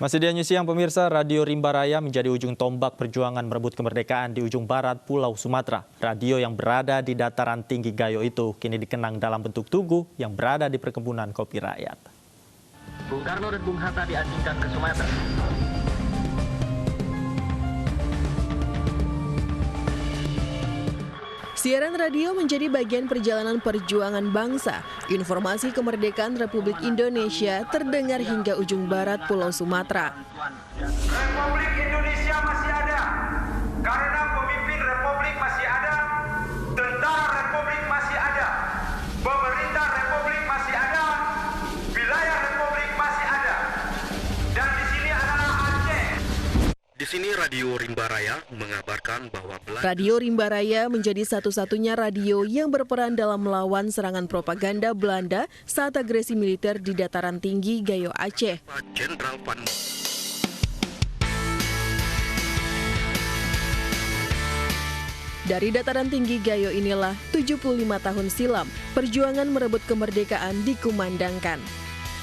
Masih di News Siang pemirsa, Radio Rimba Raya menjadi ujung tombak perjuangan merebut kemerdekaan di ujung barat Pulau Sumatera. Radio yang berada di dataran tinggi Gayo itu kini dikenang dalam bentuk tugu yang berada di perkebunan kopi rakyat. Bung Karno dan Bung Hatta diasingkan ke Sumatera. Siaran radio menjadi bagian perjalanan perjuangan bangsa. Informasi kemerdekaan Republik Indonesia terdengar hingga ujung barat Pulau Sumatera. Republik Indonesia masih ada, karena pemimpin Republik masih ada, tentara Republik masih ada, pemerintah Republik masih ada, wilayah Republik masih ada, dan di sini adalah Aceh. Di sini Radio Rimba Raya mengabarkan bahwa Radio Rimba Raya menjadi satu-satunya radio yang berperan dalam melawan serangan propaganda Belanda saat agresi militer di dataran tinggi Gayo Aceh. Jenderal Van Dari dataran tinggi Gayo inilah 75 tahun silam perjuangan merebut kemerdekaan dikumandangkan.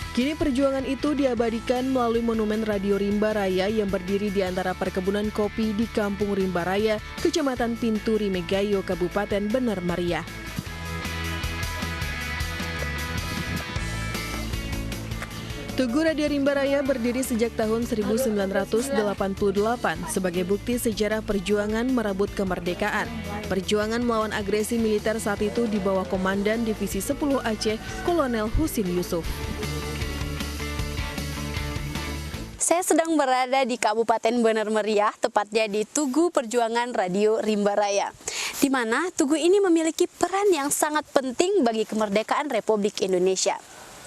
Kini perjuangan itu diabadikan melalui monumen Radio Rimba Raya yang berdiri di antara perkebunan kopi di Kampung Rimba Raya, Kecamatan Pintu Rime Gayo, Kabupaten Bener Meriah. Tugu Radio Rimba Raya berdiri sejak tahun 1988 sebagai bukti sejarah perjuangan merebut kemerdekaan. Perjuangan melawan agresi militer saat itu di bawah Komandan Divisi 10 Aceh, Kolonel Husin Yusuf. Saya sedang berada di Kabupaten Bener Meriah, tepatnya di Tugu Perjuangan Radio Rimba Raya, di mana tugu ini memiliki peran yang sangat penting bagi kemerdekaan Republik Indonesia.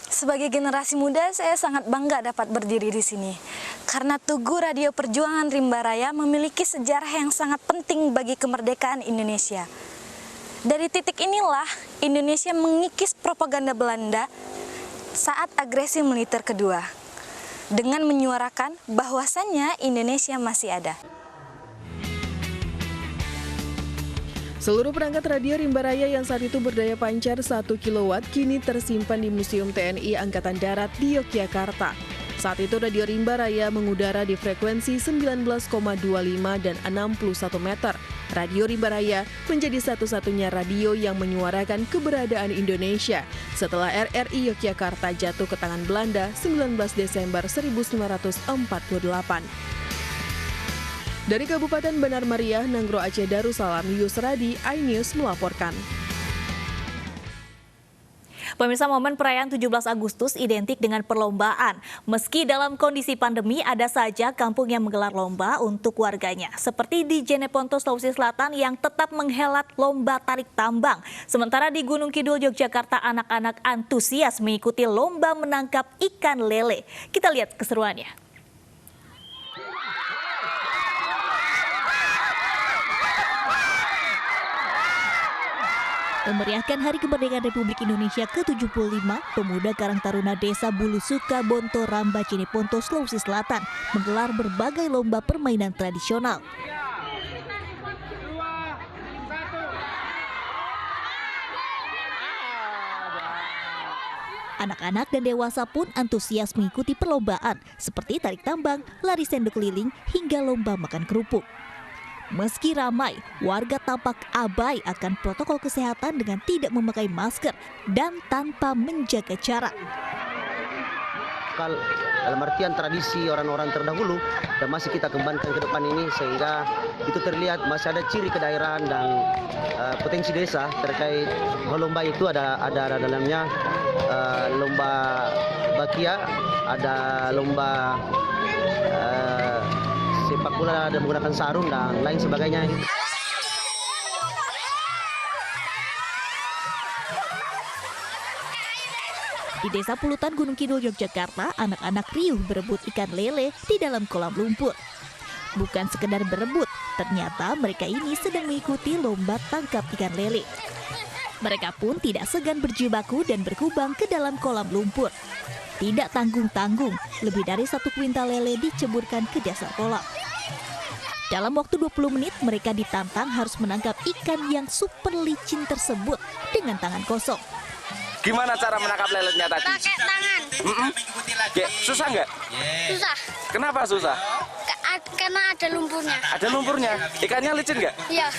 Sebagai generasi muda, saya sangat bangga dapat berdiri di sini. Karena Tugu Radio Perjuangan Rimba Raya memiliki sejarah yang sangat penting bagi kemerdekaan Indonesia. Dari titik inilah, Indonesia mengikis propaganda Belanda saat agresi militer kedua, dengan menyuarakan bahwasannya Indonesia masih ada. Seluruh perangkat radio Rimba Raya yang saat itu berdaya pancar 1 kW kini tersimpan di Museum TNI Angkatan Darat di Yogyakarta. Saat itu Radio Rimba Raya mengudara di frekuensi 19,25 dan 61 meter. Radio Rimba Raya menjadi satu-satunya radio yang menyuarakan keberadaan Indonesia setelah RRI Yogyakarta jatuh ke tangan Belanda 19 Desember 1948. Dari Kabupaten Bener Meriah, Nanggro Aceh Darussalam, Yusradi, iNews melaporkan. Pemirsa, momen perayaan 17 Agustus identik dengan perlombaan. Meski dalam kondisi pandemi, ada saja kampung yang menggelar lomba untuk warganya. Seperti di Jeneponto, Sulawesi Selatan yang tetap menghelat lomba tarik tambang. Sementara di Gunung Kidul, Yogyakarta, anak-anak antusias mengikuti lomba menangkap ikan lele. Kita lihat keseruannya. Memeriahkan Hari Kemerdekaan Republik Indonesia ke-75, pemuda Karang Taruna Desa Bulu Suka, Bonto Ramba, Jeneponto, Sulawesi Selatan menggelar berbagai lomba permainan tradisional. Anak-anak dan dewasa pun antusias mengikuti perlombaan seperti tarik tambang, lari sendok keliling, hingga lomba makan kerupuk. Meski ramai, warga tampak abai akan protokol kesehatan dengan tidak memakai masker dan tanpa menjaga jarak. Dalam artian tradisi orang-orang terdahulu dan masih kita kembangkan ke depan ini sehingga itu terlihat masih ada ciri kedaerahan dan potensi desa terkait lomba itu ada dalamnya lomba bakia, ada lomba sepak bola dan menggunakan sarung dan lain sebagainya. Di Desa Pulutan, Gunung Kidul, Yogyakarta, anak-anak riuh berebut ikan lele di dalam kolam lumpur. Bukan sekedar berebut, ternyata mereka ini sedang mengikuti lomba tangkap ikan lele. Mereka pun tidak segan berjibaku dan berkubang ke dalam kolam lumpur. Tidak tanggung-tanggung, lebih dari 1 kuintal lele diceburkan ke dasar kolam. Dalam waktu 20 menit, mereka ditantang harus menangkap ikan yang super licin tersebut dengan tangan kosong. Gimana cara menangkap lelenya tadi? Pakai tangan. Susah nggak? Susah. Kenapa susah? Karena ada lumpurnya. Ada lumpurnya. Ikannya licin nggak? Iya.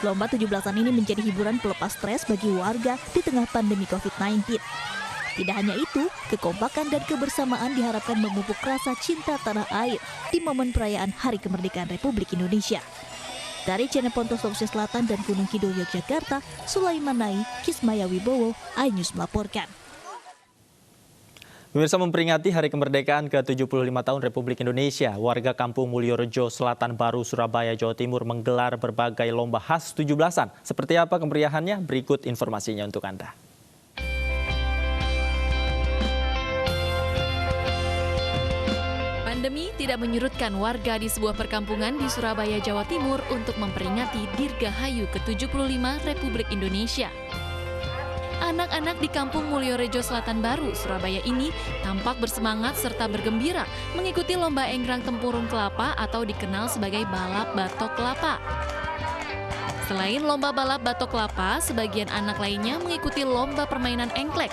Lomba 17-an ini menjadi hiburan pelepas stres bagi warga di tengah pandemi COVID-19. Tidak hanya itu, kekompakan dan kebersamaan diharapkan memupuk rasa cinta tanah air di momen perayaan Hari Kemerdekaan Republik Indonesia. Dari Cineponto, Sulawesi Selatan dan Gunung Kidul, Yogyakarta, Sulaiman Nai, Kismaya Wibowo, iNews melaporkan. Pemirsa, memperingati Hari Kemerdekaan ke-75 tahun Republik Indonesia, warga Kampung Mulyorejo, Selatan Baru, Surabaya, Jawa Timur menggelar berbagai lomba khas 17-an. Seperti apa kemeriahannya? Berikut informasinya untuk Anda. Pandemi tidak menyurutkan warga di sebuah perkampungan di Surabaya, Jawa Timur untuk memperingati Dirgahayu ke-75 Republik Indonesia. Anak-anak di Kampung Mulyorejo, Selatan Baru, Surabaya ini tampak bersemangat serta bergembira mengikuti lomba enggrang tempurung kelapa atau dikenal sebagai balap batok kelapa. Selain lomba balap batok kelapa, sebagian anak lainnya mengikuti lomba permainan engklek.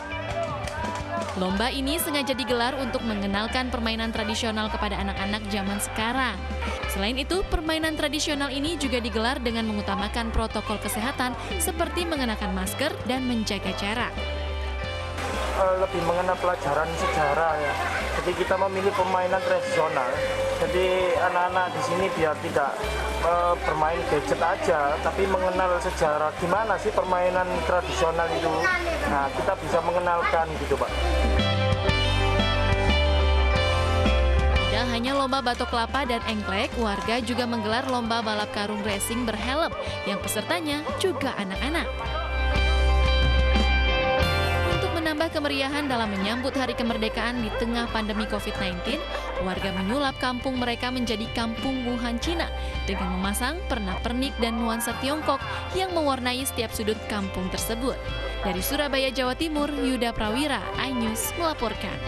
Lomba ini sengaja digelar untuk mengenalkan permainan tradisional kepada anak-anak zaman sekarang. Selain itu, permainan tradisional ini juga digelar dengan mengutamakan protokol kesehatan seperti mengenakan masker dan menjaga jarak. Lebih mengenal pelajaran sejarah ya. Jadi kita memilih permainan tradisional. Jadi anak-anak di sini biar tidak bermain gadget aja, tapi mengenal sejarah gimana sih permainan tradisional itu. Nah, kita bisa mengenalkan gitu, Pak. Tidak hanya lomba batok kelapa dan engklek, warga juga menggelar lomba balap karung racing berhelm yang pesertanya juga anak-anak. Menambah kemeriahan dalam menyambut Hari Kemerdekaan di tengah pandemi COVID-19, warga menyulap kampung mereka menjadi Kampung Wuhan, Cina dengan memasang pernak-pernik dan nuansa Tiongkok yang mewarnai setiap sudut kampung tersebut. Dari Surabaya, Jawa Timur, Yuda Prawira, iNews melaporkan.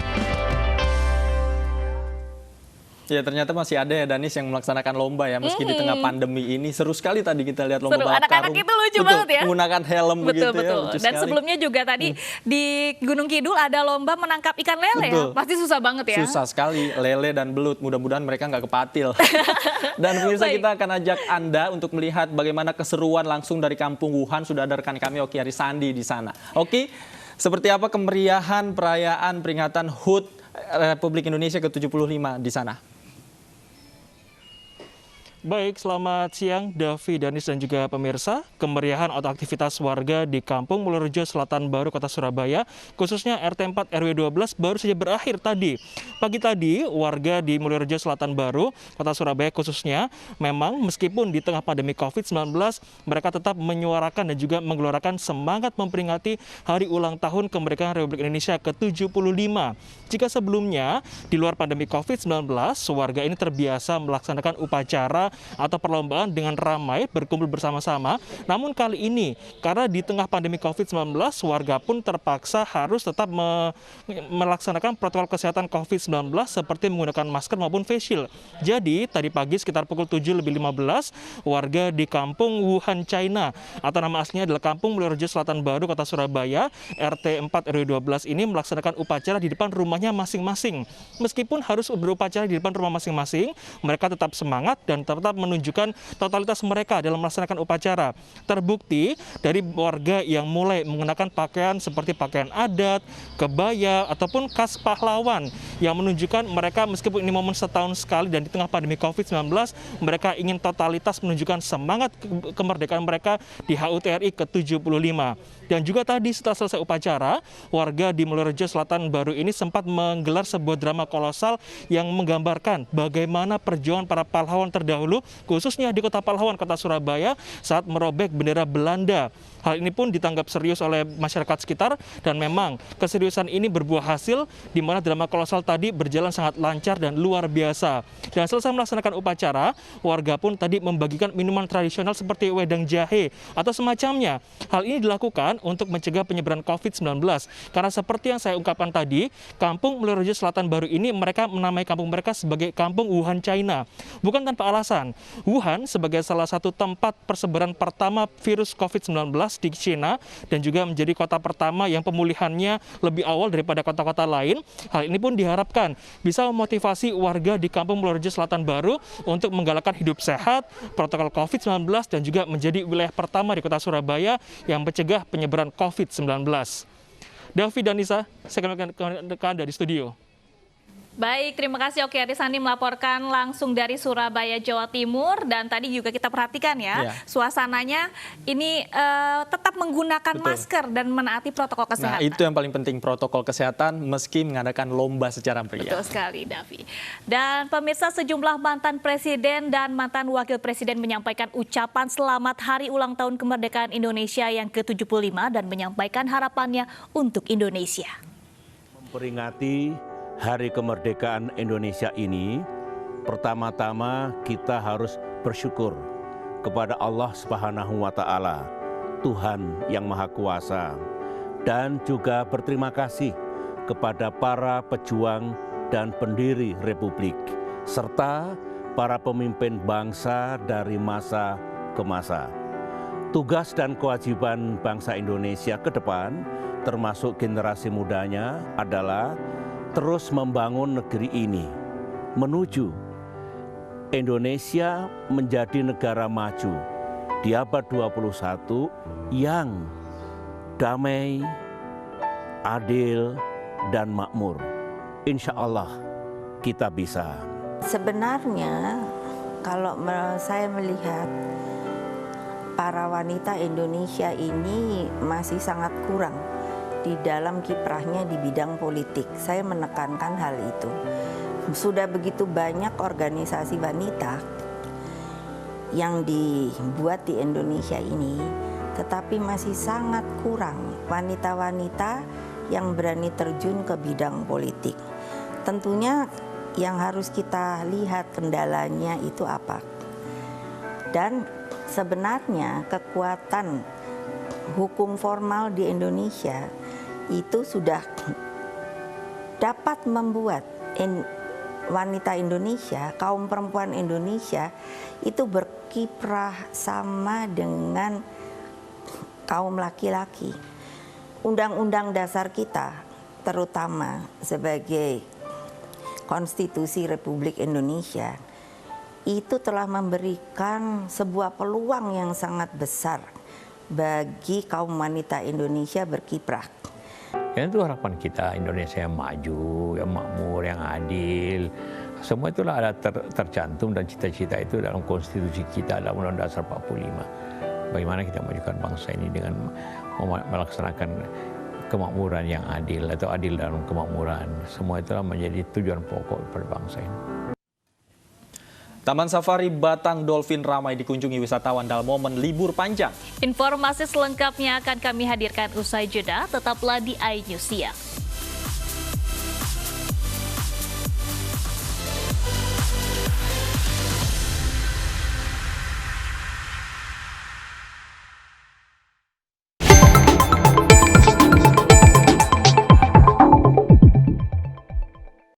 Ya, ternyata masih ada ya, Danis, yang melaksanakan lomba ya, meski di tengah pandemi ini. Seru sekali tadi kita lihat lomba balap anak-anak karung. itu lucu banget ya. Menggunakan helm begitu ya. Lucu Dan sekali. sebelumnya juga tadi di Gunung Kidul ada lomba menangkap ikan lele ya. Pasti susah banget ya. Susah sekali, lele dan belut. Mudah-mudahan mereka nggak kepatil. Dan pemirsa, kita akan ajak Anda untuk melihat bagaimana keseruan langsung dari Kampung Wuhan. Sudah ada rekan kami Oki Arisandi di sana. Oki, seperti apa kemeriahan perayaan peringatan HUT Republik Indonesia ke-75 di sana? Baik, selamat siang Davi, Danis, dan juga pemirsa. Kemeriahan atau aktivitas warga di Kampung Mulyorejo, Selatan Baru, Kota Surabaya, khususnya RT 4 RW 12 baru saja berakhir tadi. Pagi tadi, warga di Mulyorejo, Selatan Baru, Kota Surabaya khususnya, memang meskipun di tengah pandemi COVID-19, mereka tetap menyuarakan dan juga menggelorakan semangat memperingati hari ulang tahun kemerdekaan Republik Indonesia ke-75. Jika sebelumnya, di luar pandemi COVID-19, warga ini terbiasa melaksanakan upacara atau perlombaan dengan ramai berkumpul bersama-sama. Namun kali ini karena di tengah pandemi COVID-19, warga pun terpaksa harus tetap melaksanakan protokol kesehatan COVID-19 seperti menggunakan masker maupun face shield. Jadi tadi pagi sekitar pukul 7.15 warga di Kampung Wuhan, China atau nama aslinya adalah Kampung Mulyorejo, Selatan Baru, Kota Surabaya, RT 4 RW 12 ini melaksanakan upacara di depan rumahnya masing-masing. Meskipun harus berupacara di depan rumah masing-masing, mereka tetap semangat dan tetap menunjukkan totalitas mereka dalam melaksanakan upacara. Terbukti dari warga yang mulai menggunakan pakaian seperti pakaian adat, kebaya, ataupun khas pahlawan yang menunjukkan mereka meskipun ini momen setahun sekali dan di tengah pandemi COVID-19, mereka ingin totalitas menunjukkan semangat kemerdekaan mereka di HUT RI ke-75. Dan juga tadi setelah selesai upacara, warga di Mulyorejo, Selatan Baru ini sempat menggelar sebuah drama kolosal yang menggambarkan bagaimana perjuangan para pahlawan terdahulu, khususnya di Kota Pahlawan, Kota Surabaya, saat merobek bendera Belanda. Hal ini pun ditanggap serius oleh masyarakat sekitar dan memang keseriusan ini berbuah hasil di mana drama kolosal tadi berjalan sangat lancar dan luar biasa. Dan selesai melaksanakan upacara, warga pun tadi membagikan minuman tradisional seperti wedang jahe atau semacamnya. Hal ini dilakukan untuk mencegah penyebaran COVID-19. Karena seperti yang saya ungkapkan tadi, Kampung Mulyorejo, Selatan Baru ini mereka menamai kampung mereka sebagai Kampung Wuhan, China. Bukan tanpa alasan. Wuhan. Wuhan sebagai salah satu tempat persebaran pertama virus COVID-19 di China dan juga menjadi kota pertama yang pemulihannya lebih awal daripada kota-kota lain. Hal ini pun diharapkan bisa memotivasi warga di Kampung Mulyorejo Selatan Baru untuk menggalakkan hidup sehat, protokol COVID-19 dan juga menjadi wilayah pertama di kota Surabaya yang mencegah penyebaran COVID-19. Davi dan Nisa, saya kembali ke Anda di studio. Baik, terima kasih Oki Arisani melaporkan langsung dari Surabaya, Jawa Timur. Dan tadi juga kita perhatikan ya, suasananya ini tetap menggunakan masker dan menaati protokol kesehatan. Nah, itu yang paling penting, protokol kesehatan meski mengadakan lomba secara meriah. Betul sekali, Davi. Dan pemirsa, sejumlah mantan presiden dan mantan wakil presiden menyampaikan ucapan selamat hari ulang tahun kemerdekaan Indonesia yang ke-75 dan menyampaikan harapannya untuk Indonesia. Memperingati Hari Kemerdekaan Indonesia ini, pertama-tama kita harus bersyukur kepada Allah Subhanahu wa Ta'ala, Tuhan yang Maha Kuasa, dan juga berterima kasih kepada para pejuang dan pendiri Republik, serta para pemimpin bangsa dari masa ke masa. Tugas dan kewajiban bangsa Indonesia ke depan, termasuk generasi mudanya, adalah terus membangun negeri ini menuju Indonesia menjadi negara maju di abad 21 yang damai, adil, dan makmur. Insya Allah kita bisa. Sebenarnya kalau saya melihat para wanita Indonesia ini masih sangat kurang di dalam kiprahnya di bidang politik. Saya menekankan hal itu. Sudah begitu banyak organisasi wanita yang dibuat di Indonesia ini, tetapi masih sangat kurang wanita-wanita yang berani terjun ke bidang politik. Tentunya yang harus kita lihat kendalanya itu apa. Dan sebenarnya kekuatan hukum formal di Indonesia itu sudah dapat membuat wanita Indonesia, kaum perempuan Indonesia itu berkiprah sama dengan kaum laki-laki. Undang-undang dasar kita, terutama sebagai Konstitusi Republik Indonesia, itu telah memberikan sebuah peluang yang sangat besar bagi kaum wanita Indonesia berkiprah. Ya, itu harapan kita, Indonesia yang maju, yang makmur, yang adil. Semua itulah ada tercantum dan cita-cita itu dalam konstitusi kita, dalam Undang-Undang Dasar 45. Bagaimana kita memajukan bangsa ini dengan melaksanakan kemakmuran yang adil atau adil dalam kemakmuran. Semua itulah menjadi tujuan pokok pada bangsa ini. Taman Safari Batang Dolphin ramai dikunjungi wisatawan dalam momen libur panjang. Informasi selengkapnya akan kami hadirkan usai jeda, tetaplah di iNews Siang.